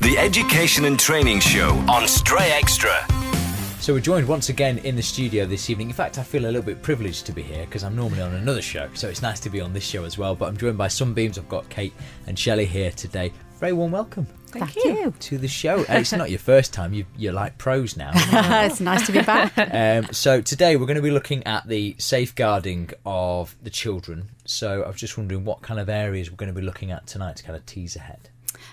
The Education and Training Show on Stray Extra. So we're joined once again in the studio this evening. In fact, I feel a little bit privileged to be here because I'm normally on another show, so it's nice to be on this show as well. But I'm joined by Sunbeams. I've got Kate and Shelley here today. Very warm welcome. Thank you To the show. It's not your first time. You're like pros now. It's nice to be back. So today we're going to be looking at the safeguarding of the children. So I was just wondering what kind of areas we're going to be looking at tonight to kind of tease ahead.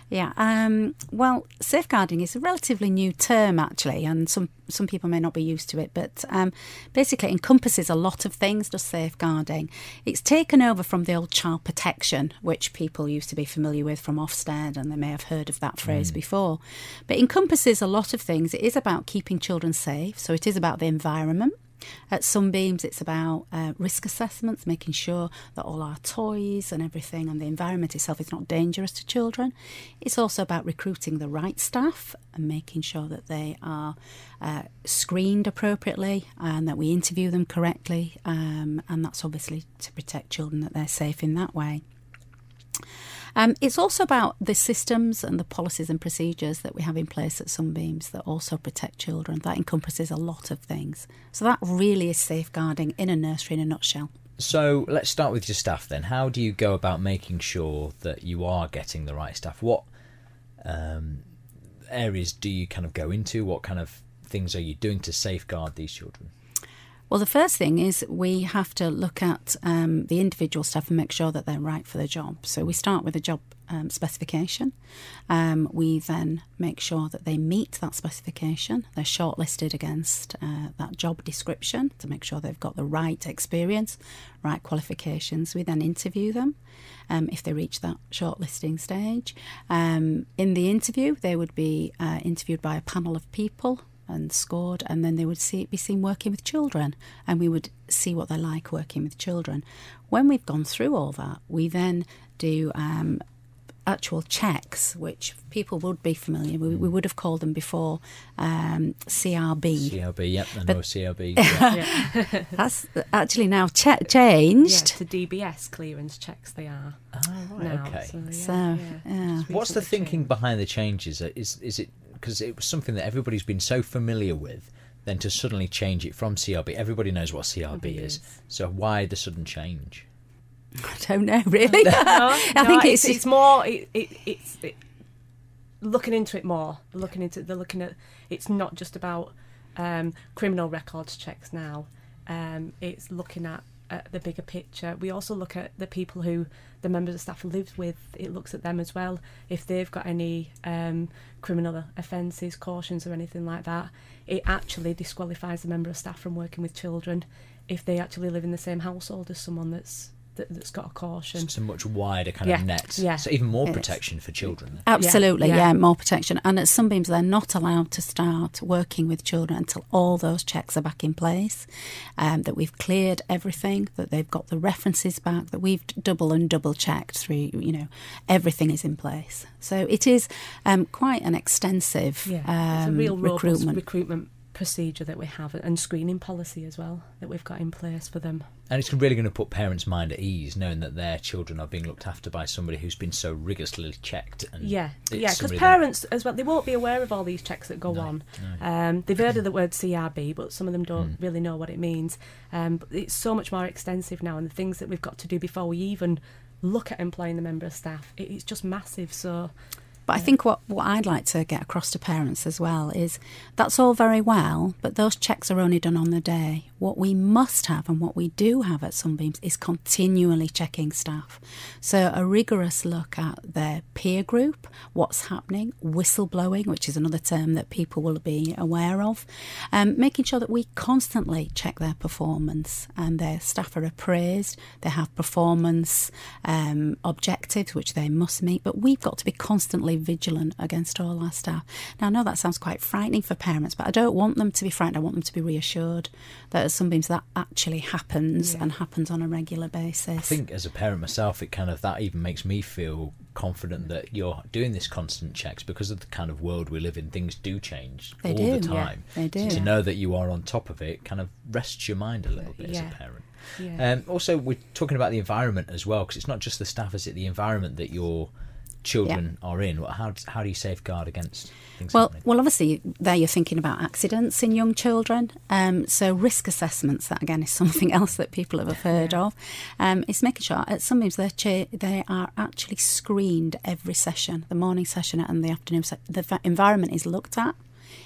Yeah, well, safeguarding is a relatively new term, actually, and some people may not be used to it, but basically it encompasses a lot of things, does safeguarding. It's taken over from the old child protection, which people used to be familiar with from Ofsted, and they may have heard of that phrase before. But it encompasses a lot of things. It is about keeping children safe, so it is about the environment. At Sunbeams, it's about risk assessments, making sure that all our toys and everything and the environment itself is not dangerous to children. It's also about recruiting the right staff and making sure that they are screened appropriately and that we interview them correctly. And that's obviously to protect children, that they're safe in that way. It's also about the systems and the policies and procedures that we have in place at Sunbeams that also protect children. That encompasses a lot of things. So that really is safeguarding in a nursery in a nutshell. So let's start with your staff then. How do you go about making sure that you are getting the right staff? What areas do you kind of go into? What kind of things are you doing to safeguard these children? Well, the first thing is we have to look at the individual staff and make sure that they're right for the job. So we start with a job specification. We then make sure that they meet that specification. They're shortlisted against that job description to make sure they've got the right experience, right qualifications. We then interview them if they reach that shortlisting stage. In the interview, they would be interviewed by a panel of people and scored, and then they would be seen working with children, and we would see what they're like working with children. When we've gone through all that, we then do actual checks, which people would be familiar with. We would have called them before CRB. CRB, yep, I know CRB. Yeah. That's actually now changed. Yeah, to DBS clearance checks they are. Oh, right, now. okay. So What's the thinking behind the changes? Is it because it was something that everybody's been so familiar with, then to suddenly change it from CRB? Everybody knows what CRB is. So why the sudden change? I don't know, really. I think it's more. It's looking into it more. They're looking at. It's not just about criminal records checks now. It's looking at the bigger picture. We also look at the people who the members of staff live with. It looks at them as well. If they've got any criminal offences, cautions or anything like that, it actually disqualifies the member of staff from working with children if they actually live in the same household as someone that's got a caution. It's a much wider kind of net. Yeah. So even more protection for children. Absolutely, yeah, more protection. And at Sunbeams, they're not allowed to start working with children until all those checks are back in place, that we've cleared everything, that they've got the references back, that we've double checked through, everything is in place. So it is quite an extensive it's a real recruitment procedure that we have, and screening policy as well that we've got in place for them. And it's really going to put parents' mind at ease, knowing that their children are being looked after by somebody who's been so rigorously checked. And because parents as well, they won't be aware of all these checks that go on. No. They've heard of the word CRB, but some of them don't really know what it means. But it's so much more extensive now, and the things that we've got to do before we even look at employing the member of staff, it's just massive. So. But I think what I'd like to get across to parents as well is that's all very well, but those checks are only done on the day. What we must have and what we do have at Sunbeams is continually checking staff. So a rigorous look at their peer group, what's happening, whistleblowing, which is another term that people will be aware of, making sure that we constantly check their performance and their staff are appraised, they have performance objectives which they must meet, but we've got to be constantly vigilant against all our staff. Now, I know that sounds quite frightening for parents, but I don't want them to be frightened. I want them to be reassured that at Sunbeams that actually happens and happens on a regular basis. I think as a parent myself, it kind of that even makes me feel confident that you're doing this constant checks because of the kind of world we live in. Things do change all the time. They do. So to know that you are on top of it kind of rests your mind a little bit as a parent. Yeah. Also, we're talking about the environment as well, because it's not just the staff, is it the environment that you're children are in, how do you safeguard against things Well, happening? well, obviously, there you're thinking about accidents in young children. So risk assessments, that again is something else that people have heard of. It's making sure at Sunbeams they are actually screened every session, the morning session and the afternoon session. The environment is looked at.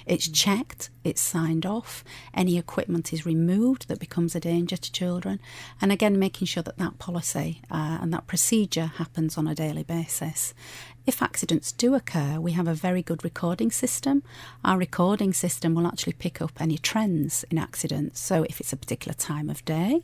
It's checked, it's signed off, any equipment is removed that becomes a danger to children. And again, making sure that policy and that procedure happens on a daily basis. If accidents do occur, we have a very good recording system. Our recording system will actually pick up any trends in accidents. So if it's a particular time of day,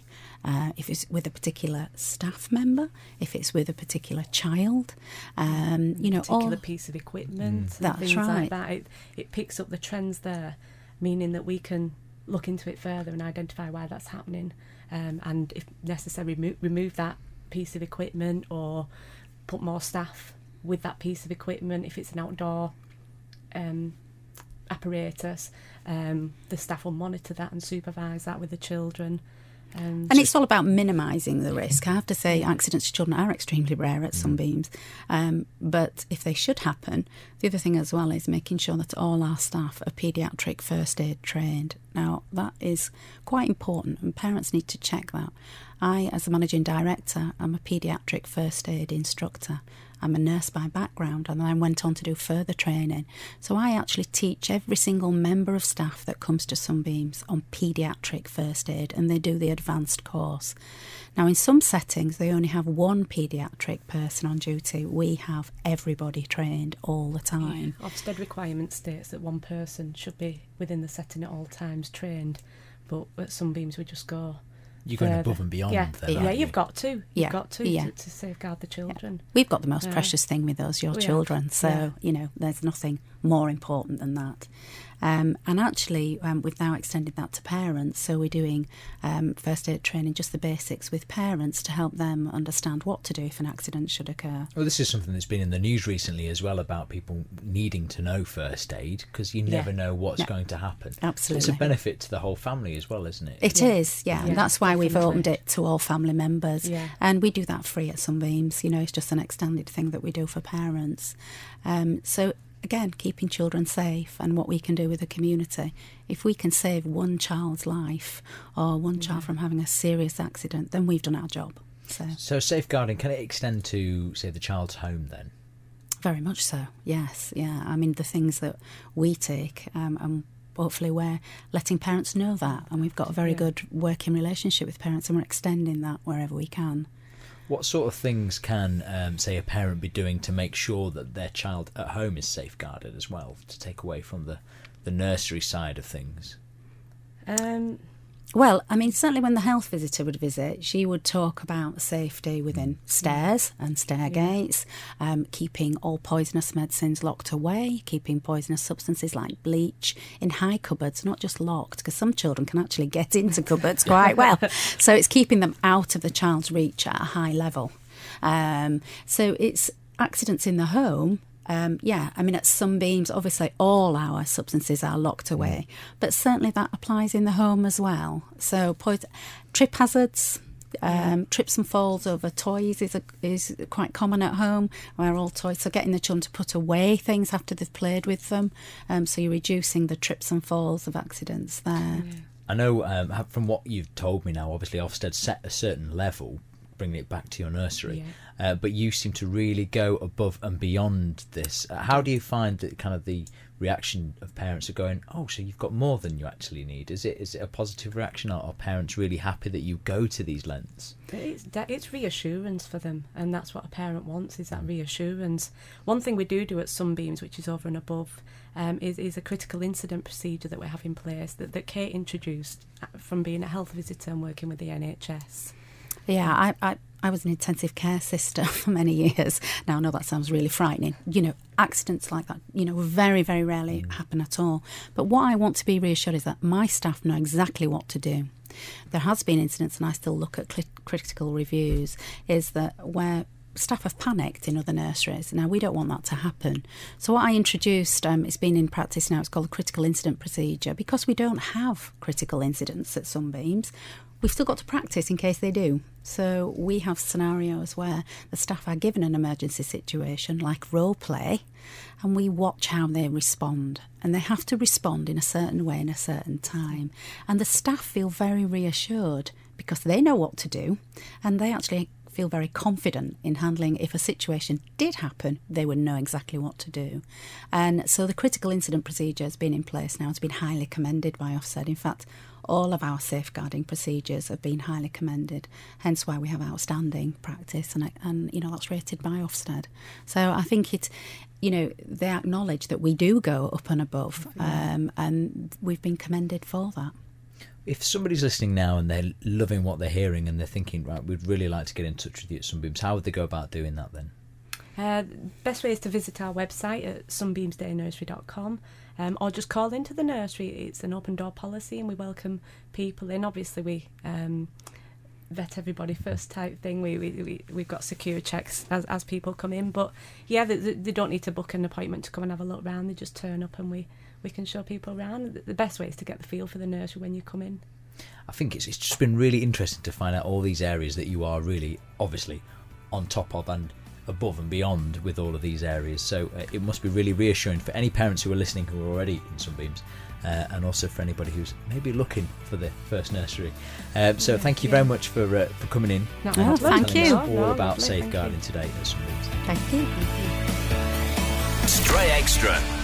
if it's with a particular staff member, if it's with a particular child, particular piece of equipment, and things like that. It picks up the trends there, meaning that we can look into it further and identify why that's happening, and if necessary, remove that piece of equipment or put more staff with that piece of equipment. If it's an outdoor apparatus, the staff will monitor that and supervise that with the children. And it's all about minimising the risk. I have to say accidents to children are extremely rare at Sunbeams. But if they should happen, the other thing as well is making sure that all our staff are paediatric first aid trained. Now, that is quite important and parents need to check that. I, as a managing director, am a paediatric first aid instructor. I'm a nurse by background and I went on to do further training. So I actually teach every single member of staff that comes to Sunbeams on paediatric first aid, and they do the advanced course. Now, in some settings, they only have one paediatric person on duty. We have everybody trained all the time. Yeah. Ofsted requirement states that one person should be within the setting at all times trained, but at Sunbeams we just go... You're going above and beyond there, you've got to. You've got to safeguard the children. We've got the most precious thing with us, your children. So, there's nothing more important than that. And actually, we've now extended that to parents. So we're doing first aid training, just the basics with parents to help them understand what to do if an accident should occur. Well, this is something that's been in the news recently as well, about people needing to know first aid, because you never know what's going to happen. Absolutely. So it's a benefit to the whole family as well, isn't it? It is. And that's why we've opened it to all family members. And we do that free at Sunbeams. It's just an extended thing that we do for parents. So again, keeping children safe and what we can do with the community. If we can save one child's life or one child from having a serious accident, then we've done our job. So safeguarding, can it extend to, say, the child's home then? Very much so, yes. Yeah, I mean, the things that we take, and hopefully we're letting parents know that, and we've got a very good working relationship with parents, and we're extending that wherever we can. What sort of things can, say, a parent be doing to make sure that their child at home is safeguarded as well, to take away from the nursery side of things? Well, I mean, certainly when the health visitor would visit, she would talk about safety within stairs and stair gates, keeping all poisonous medicines locked away, keeping poisonous substances like bleach in high cupboards, not just locked, because some children can actually get into cupboards quite well. So it's keeping them out of the child's reach at a high level. So it's accidents in the home. I mean, at Sunbeams, obviously all our substances are locked away, but certainly that applies in the home as well. So trip hazards, trips and falls over toys is quite common at home, where all toys, so getting the children to put away things after they've played with them, so you're reducing the trips and falls of accidents there. I know from what you've told me now, obviously Ofsted set a certain level, bringing it back to your nursery, but you seem to really go above and beyond this. How do you find that kind of the reaction of parents are going, oh, so you've got more than you actually need? Is it a positive reaction? Are parents really happy that you go to these lengths? It's reassurance for them, and that's what a parent wants, is that reassurance. One thing we do at Sunbeams, which is over and above, is a critical incident procedure that we have in place that Kate introduced from being a health visitor and working with the NHS. Yeah, I was an intensive care sister for many years. Now, I know that sounds really frightening. Accidents like that, very, very rarely happen at all. But what I want to be reassured is that my staff know exactly what to do. There has been incidents, and I still look at critical reviews, is that where staff have panicked in other nurseries. Now, we don't want that to happen. So what I introduced, it's been in practice now, it's called a critical incident procedure, because we don't have critical incidents at Sunbeams. we've still got to practice in case they do. So we have scenarios where the staff are given an emergency situation, like role play, and we watch how they respond. And they have to respond in a certain way in a certain time. And the staff feel very reassured because they know what to do, and they actually feel very confident in handling. If a situation did happen, they would know exactly what to do. And so the critical incident procedure has been in place now. It's been highly commended by Ofsted. In fact, all of our safeguarding procedures have been highly commended, hence why we have outstanding practice, and that's rated by Ofsted. So I think they acknowledge that we do go up and above, and we've been commended for that. If somebody's listening now and they're loving what they're hearing and they're thinking, right, we'd really like to get in touch with you at Sunbeams, how would they go about doing that then? Best way is to visit our website at sunbeamsdaynursery.com, or just call into the nursery. It's an open door policy and we welcome people in. Obviously we vet everybody first type thing. We've got secure checks as people come in, but yeah, they don't need to book an appointment to come and have a look round. They just turn up and we can show people around. The best way is to get the feel for the nursery when you come in. I think it's just been really interesting to find out all these areas that you are really obviously on top of and above and beyond with all of these areas. So it must be really reassuring for any parents who are listening who are already in Sunbeams, and also for anybody who's maybe looking for the first nursery. So thank you very much for coming in. Thank you. All about safeguarding today at Sunbeams. Thank you. Stray Extra.